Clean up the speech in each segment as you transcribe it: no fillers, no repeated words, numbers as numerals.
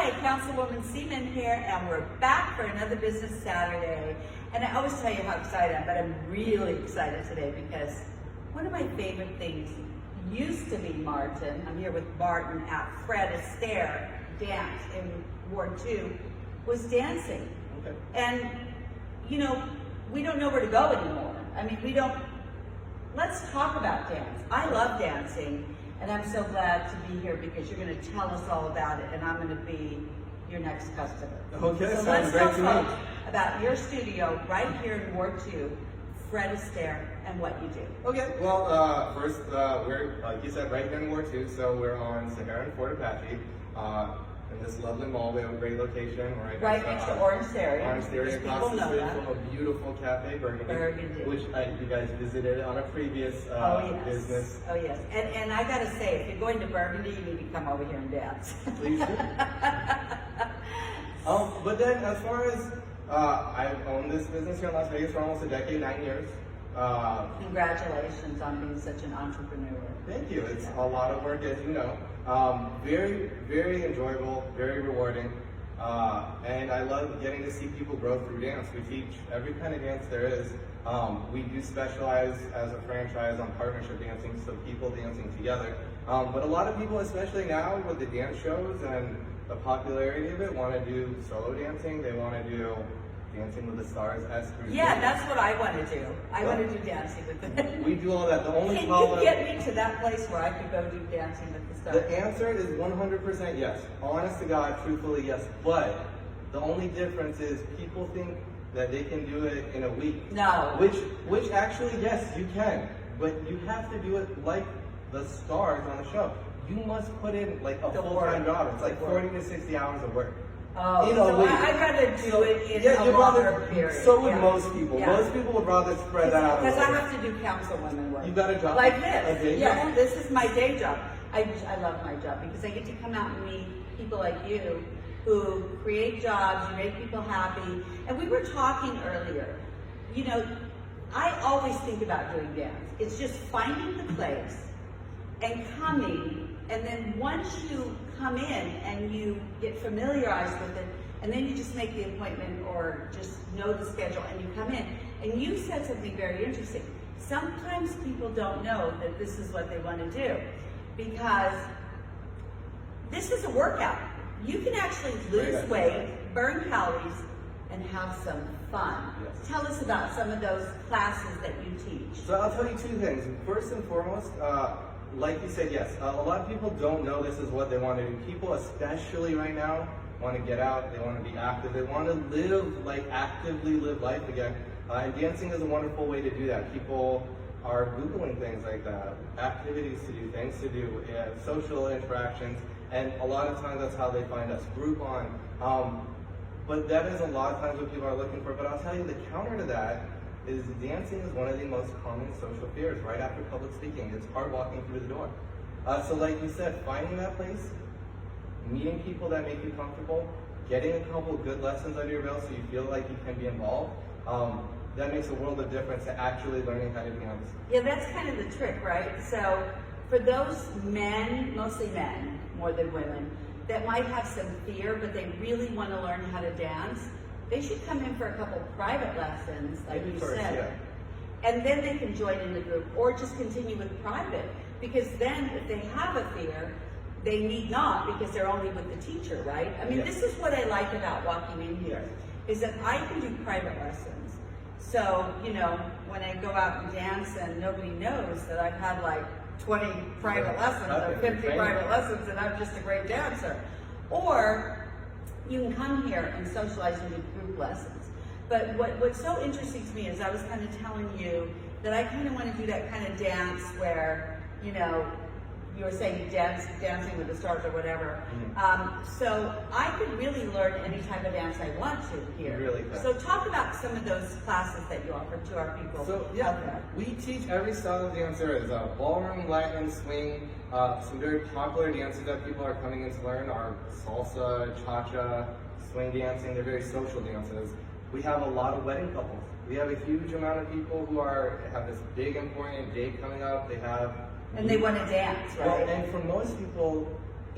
Hi, Councilwoman Seaman here, and we're back for another Business Saturday. And I always tell you how excited I am, but I'm really excited today because one of my favorite things used to be Martin. I'm here with Martin at Fred Astaire Dance in Ward 2, was dancing. Okay. And, you know, we don't know where to go anymore. I mean, let's talk about dance. I love dancing. And I'm so glad to be here because you're going to tell us all about it, and I'm going to be your next customer. Okay, so sounds great to me. About your studio right here in Ward 2, Fred Astaire, and what you do. Okay, well, first, we're, like you said, right here in Ward 2, so we're on Sahara and Fort Apache. In this lovely mall, we have a great location. Right next to Orange Theory. Orange Theory, across the street from a beautiful cafe, Burgundy. Which you guys visited on a previous business. Oh yes, and I gotta say, if you're going to Burgundy, you need to come over here and dance. Please do. But then, as far as I've owned this business here in Las Vegas for almost a decade, 9 years. Congratulations on being such an entrepreneur. Thank you. It's a lot of work, as you know. Very, very enjoyable, very rewarding. And I love getting to see people grow through dance. We teach every kind of dance there is. We do specialize as a franchise on partnership dancing, so people dancing together. But a lot of people, especially now with the dance shows and the popularity of it, want to do solo dancing. They want to do Dancing with the Stars. Yeah, that's what I want to do. I want to do Dancing with the Stars. We do all that. The only Can problem. you get me to that place where I could go do Dancing with the Stars? The answer is 100% yes. Honest to God, truthfully yes. But the only difference is people think that they can do it in a week. No. Which actually, yes, you can. But you have to do it like the stars on the show. You must put in like a full-time job. It's like 40 to 60 hours of work. Oh, so I'd rather do it in a longer period. So would most people. Yeah. Most people would rather spread that out. Because I have to do councilwoman work. You got a job? Like this. A day Yeah, job? this is my day job. I love my job because I get to come out and meet people like you who create jobs, you make people happy. And we were talking earlier, you know, I always think about doing dance. It's just finding the place and coming, and then once you come in and you get familiarized with it, and then you just make the appointment or just know the schedule and you come in. And you said something very interesting. Sometimes people don't know that this is what they want to do because this is a workout. You can actually lose weight, burn calories, and have some fun. Yes. Tell us about some of those classes that you teach. So I'll tell you two things. First and foremost, like you said, yes, a lot of people don't know this is what they want to do. People, especially right now, want to get out, they want to be active, they want to actively live life again. And dancing is a wonderful way to do that. People are Googling things like that, activities to do, things to do, social interactions, and a lot of times that's how they find us, Groupon. But that is a lot of times what people are looking for. But I'll tell you, the counter to that is dancing is one of the most common social fears right after public speaking. It's hard walking through the door. So like you said, finding that place, meeting people that make you comfortable, getting a couple good lessons under your belt so you feel like you can be involved, that makes a world of difference to actually learning how to dance. Yeah, that's kind of the trick, right? So for those men, mostly men more than women, that might have some fear, but they really want to learn how to dance, they should come in for a couple private lessons, like you said. Yeah. And then they can join in the group or just continue with private. Because then if they have a fear, they need not because they're only with the teacher, right? I mean, This is what I like about walking in here, is that I can do private lessons. So, you know, when I go out and dance and nobody knows that I've had like 20 private lessons or 50 private lessons and I'm just a great dancer. Or you can come here and socialize and do group lessons. But what's so interesting to me is I was kind of telling you that I kind of want to do that kind of dance where, you know, you were saying dancing with the stars or whatever. So I could really learn any type of dance I want to here. Really can. So talk about some of those classes that you offer to our people. So yeah, we teach every style of dance there is. Ballroom, Latin, swing. Some very popular dances that people are coming in to learn are salsa, cha-cha, swing dancing. They're very social dances. We have a lot of wedding couples. We have a huge amount of people who have this big important date coming up. They want to dance, right? Well, and for most people,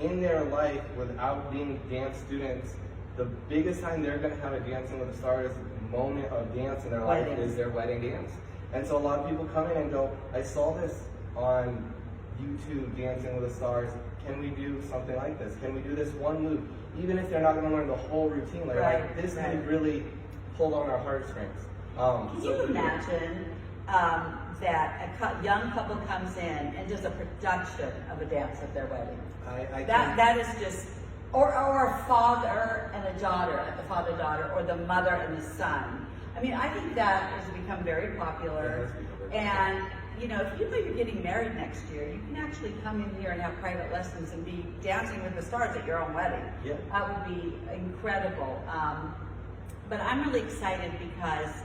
in their life without being dance students, the biggest time they're going to have a Dancing with the Stars moment of dance in their life is their wedding dance. And so a lot of people come in and go, I saw this on YouTube, Dancing with the Stars. Can we do something like this? Can we do this one move? Even if they're not going to learn the whole routine, like this could really pull on our heartstrings. Can you imagine that a young couple comes in and does a production of a dance at their wedding? That is just, or a father and a daughter, the father-daughter, or the mother and the son. I mean, I think that has become very popular. And you know, if you know you're getting married next year, you can actually come in here and have private lessons and be dancing with the stars at your own wedding. Yeah. That would be incredible. But I'm really excited because,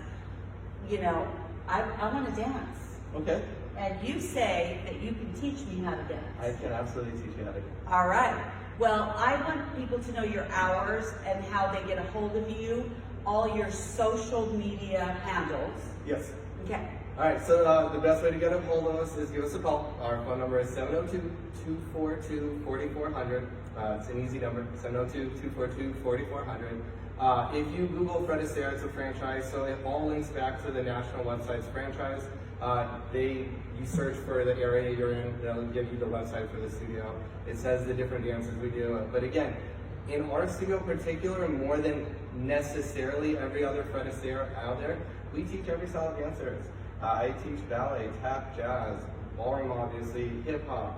you know, I want to dance. Okay. And you say that you can teach me how to dance. I can absolutely teach you how to dance. All right. Well, I want people to know your hours and how they get a hold of you, all your social media handles. Yes. Okay. All right, so the best way to get a hold of us is give us a call. Our phone number is 702-242-4400. It's an easy number, 702-242-4400. If you Google Fred Astaire, it's a franchise, so it all links back to the national website's franchise. You search for the area you're in, they'll give you the website for the studio. It says the different dances we do. But again, in our studio in particular, more than necessarily every other Fred Astaire out there, we teach every style of dance there is. I teach ballet, tap, jazz, ballroom obviously, hip hop,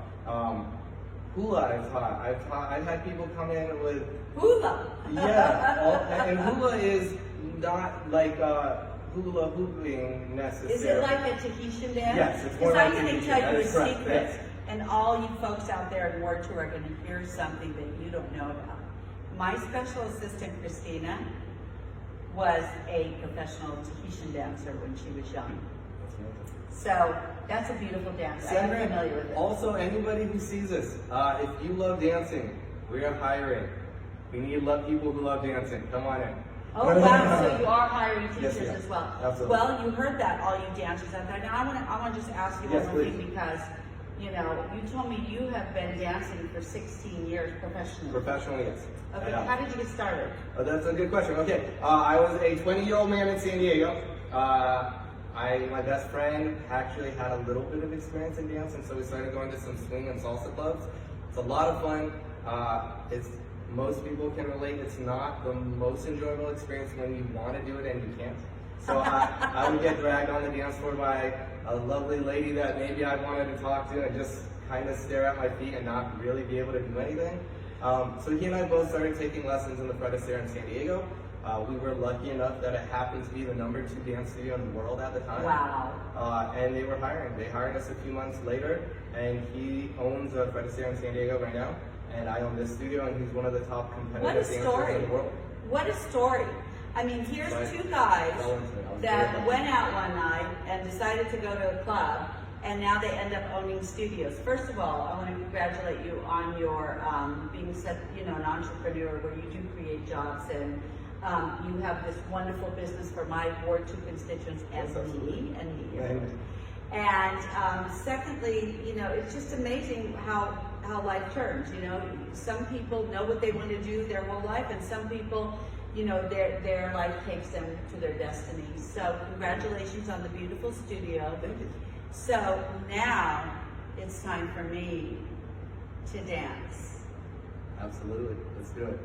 hula I've taught. I've had people come in with hula. Yeah, and hula is not like hula hooping necessarily. Is it like a Tahitian dance? Yes, it's more like I'm going to Tahitian. tell you a Correct, secret, yes. and all you folks out there in Ward 2 are going to hear something that you don't know about. My special assistant, Christina, was a professional Tahitian dancer when she was young. So that's a beautiful dance. I'm familiar with it. Also, anybody who sees this, if you love dancing, we are hiring. We need people who love dancing. Come on in. Oh wow! So you are hiring teachers Yes, as well. Absolutely. Well, you heard that, all you dancers out there. Now I want to just ask you one more thing because, you know, you told me you have been dancing for 16 years professionally. Professionally, yes. Okay. How did you get started? Oh, that's a good question. Okay, I was a 20-year-old man in San Diego. My best friend actually had a little bit of experience in dance, and so we started going to some swing and salsa clubs. It's a lot of fun. Most people can relate. It's not the most enjoyable experience when you want to do it and you can't. So I would get dragged on the dance floor by a lovely lady that maybe I wanted to talk to and just kind of stare at my feet and not really be able to do anything. So he and I both started taking lessons in the Fred Astaire in San Diego. We were lucky enough that it happened to be the #2 dance studio in the world at the time. Wow. And they were hiring. They hired us a few months later, and he owns a Fred Astaire in San Diego right now. And I own this studio, and he's one of the top competitive dancers in the world. What a story. I mean, here's two guys that went out one night and decided to go to a club, and now they end up owning studios. First of all, I want to congratulate you on your being such, an entrepreneur where you do create jobs, and you have this wonderful business for my Ward 2 constituents and me. And secondly, it's just amazing how life turns. Some people know what they want to do their whole life, and some people, their life takes them to their destiny. So congratulations on the beautiful studio. Thank you. So now it's time for me to dance. Absolutely. Let's do it.